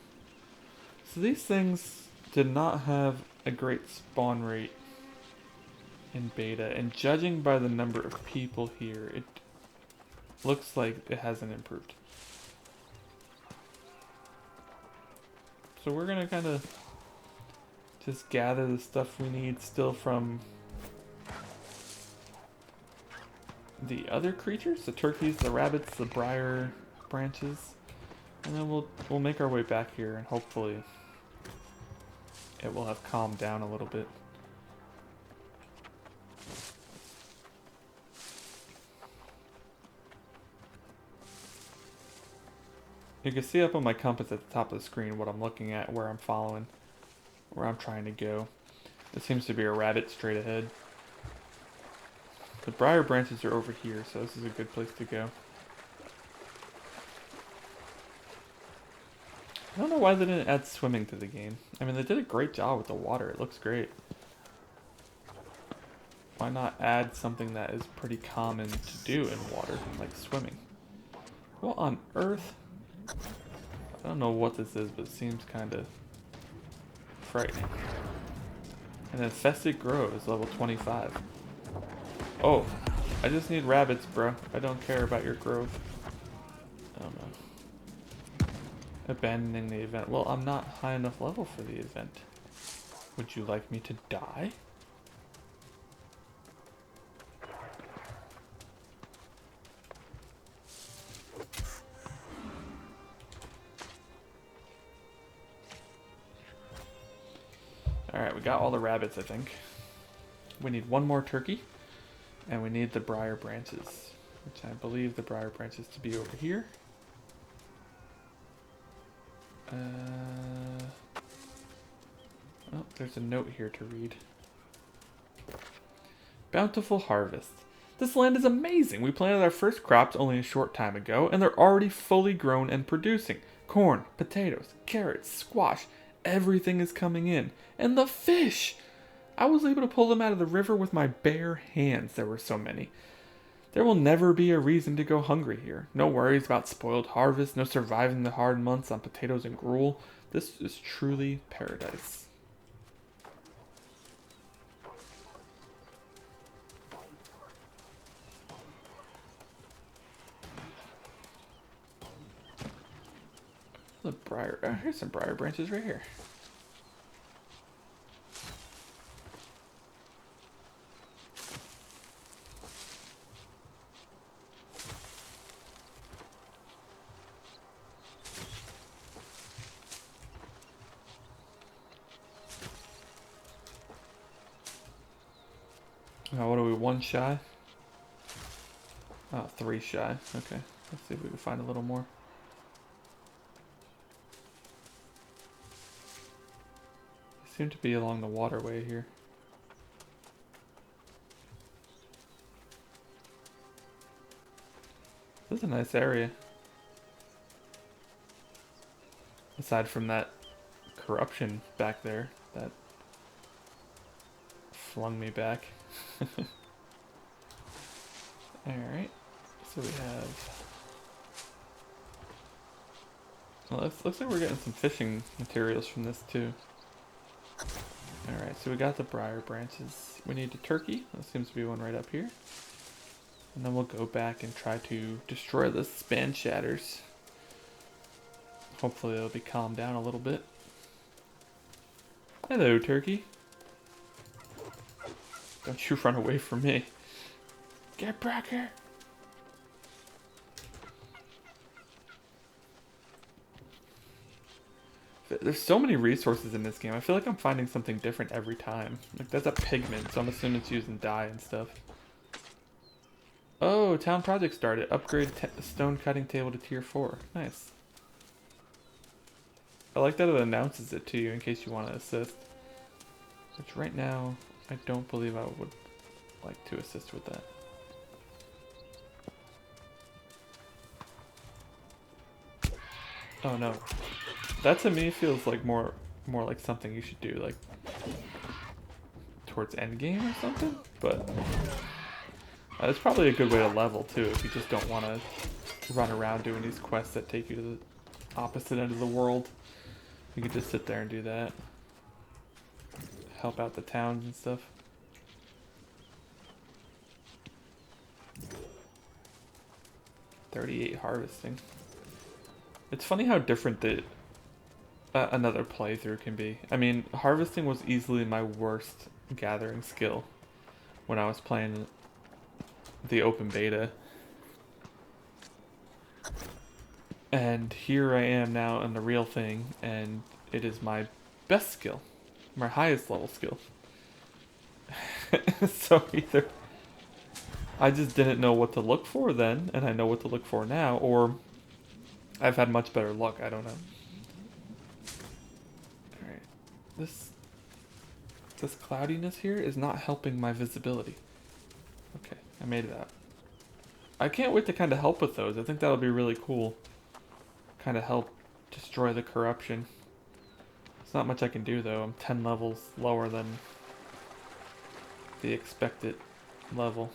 So these things did not have a great spawn rate in beta, and judging by the number of people here, it looks like it hasn't improved. So we're gonna kind of just gather the stuff we need still from the other creatures, the turkeys, the rabbits, the briar branches. And then we'll make our way back here, and hopefully it will have calmed down a little bit. You can see up on my compass at the top of the screen what I'm looking at, where I'm following, where I'm trying to go. There seems to be a rabbit straight ahead. The briar branches are over here, so this is a good place to go. I don't know why they didn't add swimming to the game. I mean, they did a great job with the water. It looks great. Why not add something that is pretty common to do in water, like swimming? What on earth? I don't know what this is, but it seems kind of frightening. And Infested Grove is level 25. Oh, I just need rabbits, bro. I don't care about your grove. I don't know. Abandoning the event. Well, I'm not high enough level for the event. Would you like me to die? Alright, we got all the rabbits, I think. We need one more turkey. And we need the briar branches. Which I believe the briar branches to be over here. Oh, there's a note here to read. Bountiful harvest. This land is amazing. We planted our first crops only a short time ago, and they're already fully grown and producing. Corn, potatoes, carrots, squash, everything is coming in. And the fish! I was able to pull them out of the river with my bare hands. There were so many. There will never be a reason to go hungry here. No worries about spoiled harvest, no surviving the hard months on potatoes and gruel. This is truly paradise. The briar, here's some briar branches right here. What are we, 1 shy? Oh, 3 shy. Okay, let's see if we can find a little more. They seem to be along the waterway here. This is a nice area. Aside from that corruption back there that flung me back. Alright, so we have... Well, it looks like we're getting some fishing materials from this too. Alright, so we got the briar branches. We need a turkey. There seems to be one right up here. And then we'll go back and try to destroy the span shatters. Hopefully it'll be calmed down a little bit. Hello, turkey. Don't you run away from me. Get back here. There's so many resources in this game. I feel like I'm finding something different every time. Like, that's a pigment, so I'm assuming it's using dye and stuff. Oh, town project started. Upgrade stone cutting table to tier 4. Nice. I like that it announces it to you in case you want to assist. Which right now, I don't believe I would like to assist with that. Oh no. That to me feels like more like something you should do, like towards endgame or something, but it's probably a good way to level too if you just don't want to run around doing these quests that take you to the opposite end of the world. You can just sit there and do that. Help out the towns and stuff. $38 harvesting. It's funny how different the another playthrough can be. I mean, harvesting was easily my worst gathering skill when I was playing the open beta. And here I am now in the real thing, and it is my best skill, my highest level skill. So either I just didn't know what to look for then, and I know what to look for now, or I've had much better luck, I don't know. Alright, this cloudiness here is not helping my visibility. Okay, I made it out. I can't wait to kind of help with those. I think that'll be really cool. Kind of help destroy the corruption. There's not much I can do though. I'm 10 levels lower than the expected level.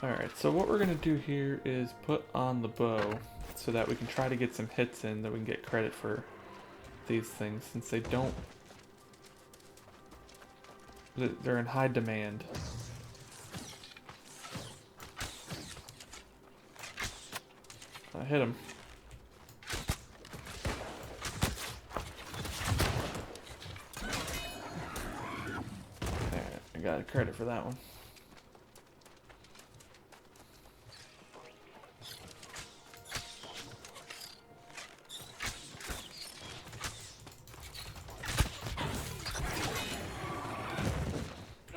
Alright, so what we're going to do here is put on the bow so that we can try to get some hits in, that we can get credit for these things, since they don't... they're in high demand. I hit him. There, I got credit for that one.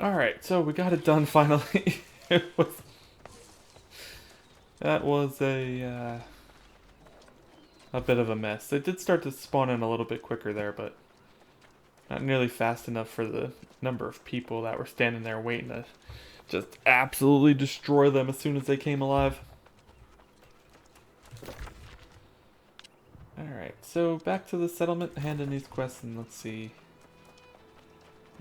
Alright, so we got it done finally. That was a bit of a mess. It did start to spawn in a little bit quicker there, but not nearly fast enough for the number of people that were standing there waiting to just absolutely destroy them as soon as they came alive. Alright, so back to the settlement, hand in these quests, and let's see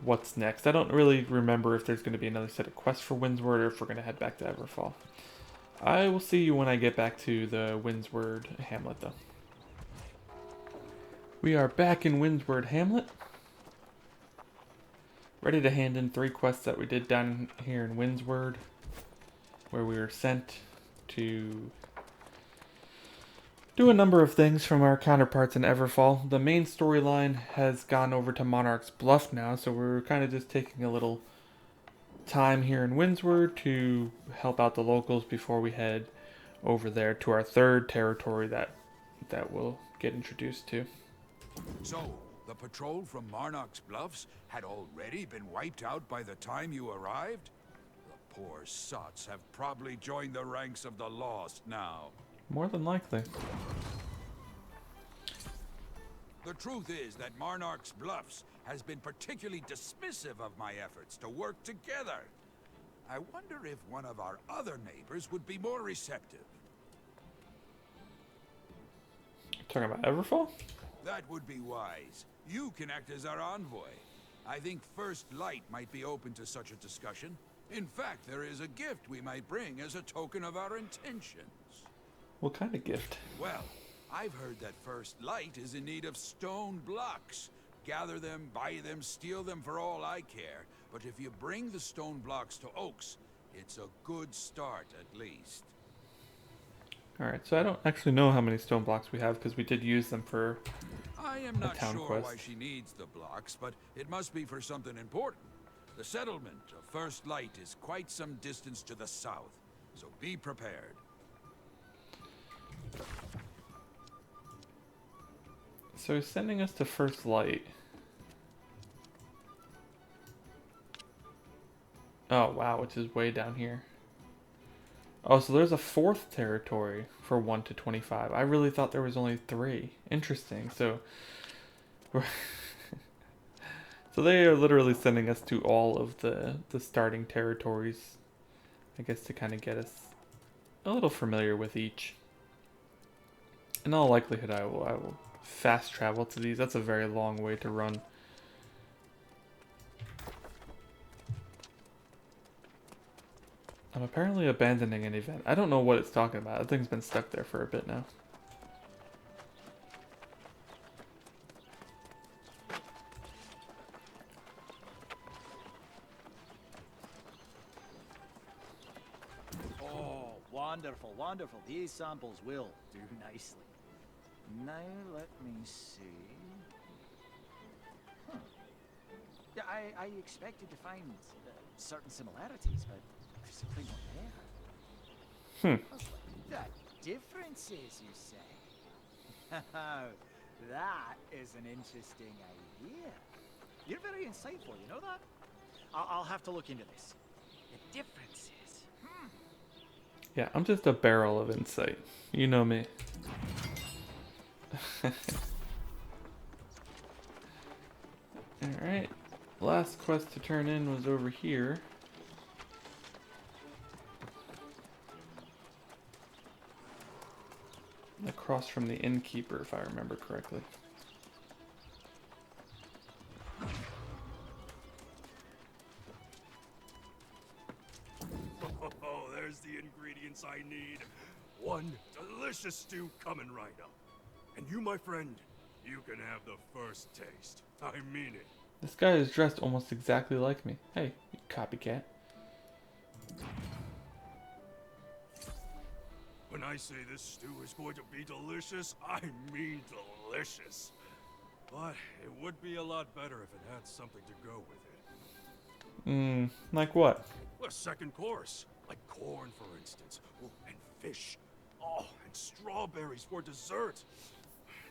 what's next. I don't really remember if there's going to be another set of quests for Windsward or if we're going to head back to Everfall. I will see you when I get back to the Windsward Hamlet, though. We are back in Windsward Hamlet. Ready to hand in 3 quests that we did down here in Windsward, where we were sent to do a number of things from our counterparts in Everfall. The main storyline has gone over to Monarch's Bluff now, so we're kind of just taking a little time here in Windsward to help out the locals before we head over there to our 3rd territory that we'll get introduced to. So, the patrol from Monarch's Bluffs had already been wiped out by the time you arrived? The poor sots have probably joined the ranks of the lost now. More than likely. The truth is that Monarch's Bluffs has been particularly dismissive of my efforts to work together. I wonder if one of our other neighbors would be more receptive. Talking about Everfall? That would be wise. You can act as our envoy. I think First Light might be open to such a discussion. In fact, there is a gift we might bring as a token of our intentions. What kind of gift? Well, I've heard that First Light is in need of stone blocks. Gather them, buy them, steal them for all I care. But if you bring the stone blocks to Oaks, it's a good start at least. Alright, so I don't actually know how many stone blocks we have because we did use them for I am not town sure quest. why she needs the blocks, but it must be for something important. The settlement of First Light is quite some distance to the south, so be prepared. So he's sending us to First Light. Oh wow, which is way down here. Oh, so there's a 4th territory for 1 to 25. I really thought there was only 3. Interesting. So so they are literally sending us to all of the starting territories, I guess, to kind of get us a little familiar with each. In all likelihood, I will fast travel to these. That's a very long way to run. I'm apparently abandoning an event. I don't know what it's talking about. That thing's been stuck there for a bit now. Oh, wonderful, wonderful. These samples will do nicely. Now, let me see. Huh. Yeah, I expected to find certain similarities, but they're simply not there. Hmm. The differences, you say? That is an interesting idea. You're very insightful, you know that? I'll have to look into this. The differences. Yeah, I'm just a barrel of insight. You know me. Alright. Last quest to turn in was over here. Across from the innkeeper, if I remember correctly. Oh, there's the ingredients I need. One delicious stew coming right up. And you, my friend, you can have the first taste. I mean it. This guy is dressed almost exactly like me. Hey, you copycat. When I say this stew is going to be delicious, I mean delicious. But it would be a lot better if it had something to go with it. Like what? A second course, like corn, for instance, oh, and fish. Oh, and strawberries for dessert.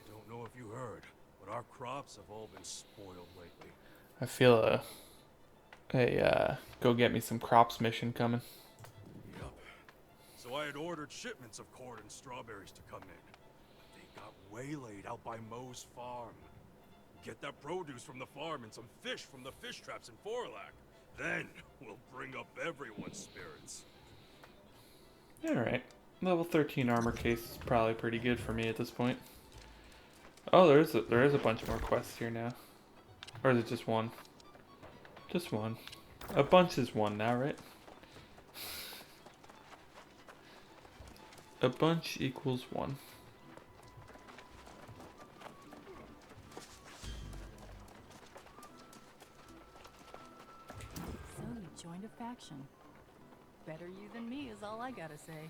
Don't know if you heard, but our crops have all been spoiled lately. I feel a go get me some crops mission coming. Yup. So I had ordered shipments of corn and strawberries to come in, but they got waylaid out by Moe's farm. Get that produce from the farm and some fish from the fish traps in Forlac. Then we'll bring up everyone's spirits. Alright. Level 13 armor case is probably pretty good for me at this point. Oh, there is a bunch more quests here now. Or is it just one? Just one. A bunch is one now, right? A bunch equals one. So you joined a faction. Better you than me is all I gotta say.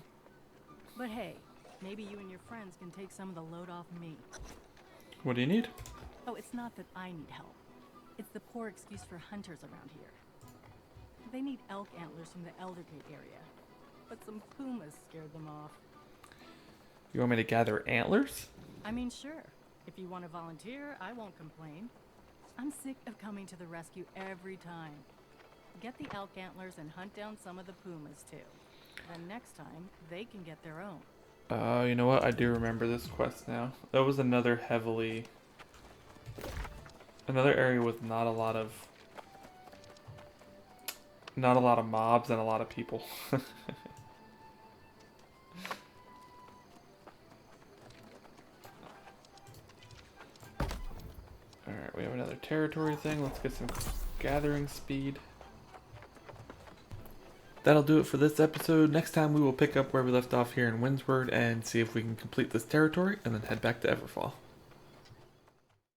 But hey, maybe you and your friends can take some of the load off me. What do you need? Oh, it's not that I need help. It's the poor excuse for hunters around here. They need elk antlers from the Eldergate area, but some pumas scared them off. You want me to gather antlers? I mean, sure. If you want to volunteer, I won't complain. I'm sick of coming to the rescue every time. Get the elk antlers and hunt down some of the pumas, too. Then next time, they can get their own. You know what? I do remember this quest now. That was another area with not a lot of mobs and a lot of people. Alright, we have another territory thing. Let's get some gathering speed. That'll do it for this episode. Next time we will pick up where we left off here in Windsward and see if we can complete this territory and then head back to Everfall.